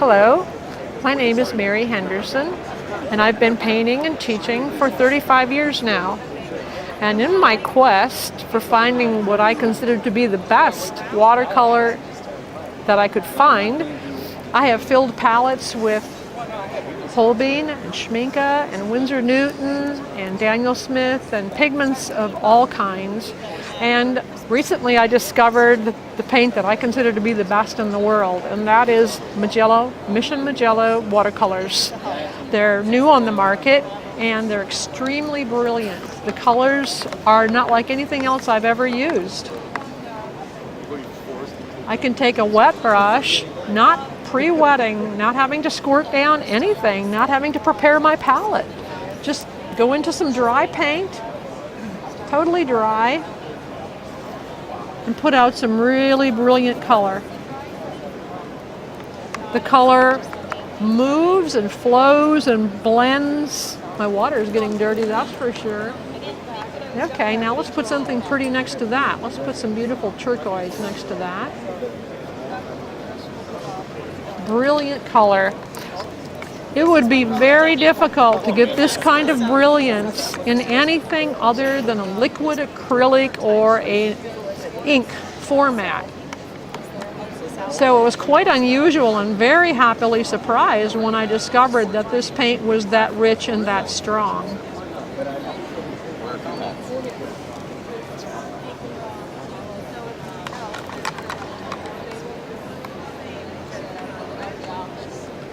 Hello, my name is Mary Henderson, and I've been painting and teaching for 35 years now. And in my quest for finding what I consider to be the best watercolor that I could find, I have filled palettes with Holbein and Schminke and Winsor Newton and Daniel Smith and pigments of all kinds. And recently I discovered the paint that I consider to be the best in the world, and that is Mijello, Mission Mijello watercolors. They're new on the market and they're extremely brilliant. The colors are not like anything else I've ever used. I can take a wet brush, not pre-wetting, not having to squirt down anything, not having to prepare my palette. Just go into some dry paint, totally dry, and put out some really brilliant color. The color moves and flows and blends. My water is getting dirty, that's for sure. Okay, now let's put something pretty next to that. Let's put some beautiful turquoise next to that. Brilliant color. It would be very difficult to get this kind of brilliance in anything other than a liquid acrylic or a ink format. So it was quite unusual and very happily surprised when I discovered that this paint was that rich and that strong.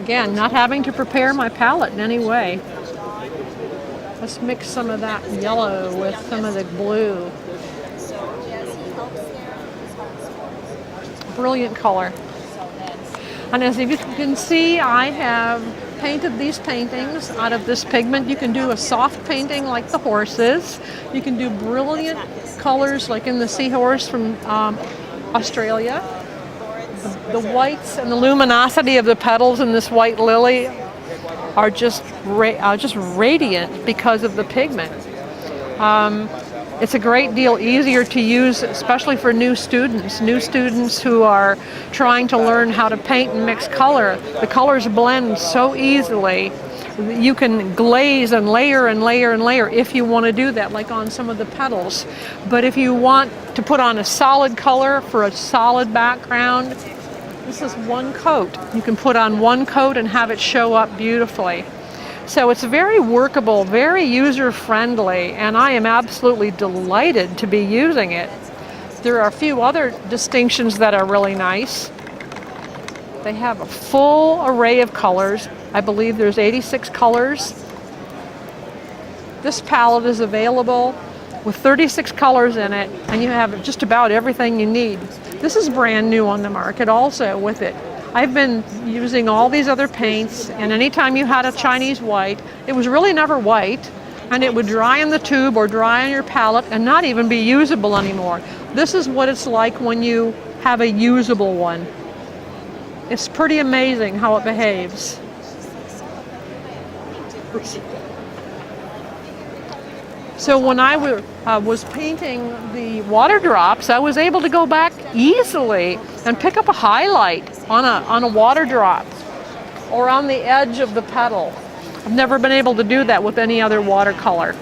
Again, not having to prepare my palette in any way. Let's mix some of that yellow with some of the blue. Brilliant color. And as you can see, I have painted these paintings out of this pigment. You can do a soft painting like the horses. You can do brilliant colors like in the seahorse from Australia. The whites and the luminosity of the petals in this white lily are just radiant because of the pigment. It's a great deal easier to use, especially for new students who are trying to learn how to paint and mix color. The colors blend so easily. You can glaze and layer and layer and layer if you want to do that, like on some of the petals. But if you want to put on a solid color for a solid background, this is one coat. You can put on one coat and have it show up beautifully. So it's very workable, very user-friendly, and I am absolutely delighted to be using it. There are a few other distinctions that are really nice. They have a full array of colors. I believe there's 86 colors. This palette is available with 36 colors in it, and you have just about everything you need. This is brand new on the market also with it. I've been using all these other paints, and anytime you had a Chinese white, it was really never white, and it would dry in the tube or dry on your palette and not even be usable anymore. This is what it's like when you have a usable one. It's pretty amazing how it behaves. So when I was painting the water drops, I was able to go back easily and pick up a highlight on a water drop or on the edge of the petal. I've never been able to do that with any other watercolor.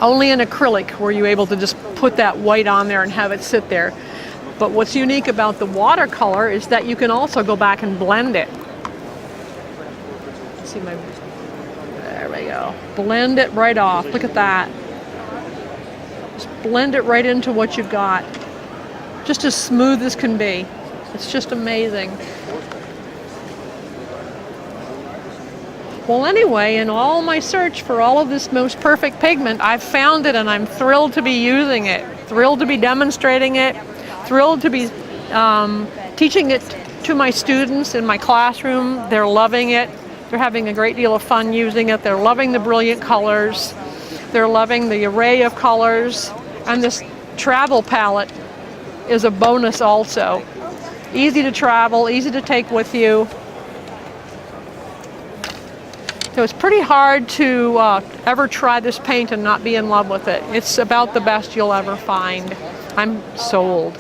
Only in acrylic were you able to just put that white on there and have it sit there. But what's unique about the watercolor is that you can also go back and blend it. Let's see my... There we go. Blend it right off. Look at that. Just blend it right into what you've got. Just as smooth as can be. It's just amazing. Well, anyway, in all my search for all of this most perfect pigment, I've found it and I'm thrilled to be using it. Thrilled to be demonstrating it. Thrilled to be teaching it to my students in my classroom. They're loving it. They're having a great deal of fun using it. They're loving the brilliant colors. They're loving the array of colors. And this travel palette is a bonus also. Easy to travel, easy to take with you. So it's pretty hard to ever try this paint and not be in love with it. It's about the best you'll ever find. I'm sold.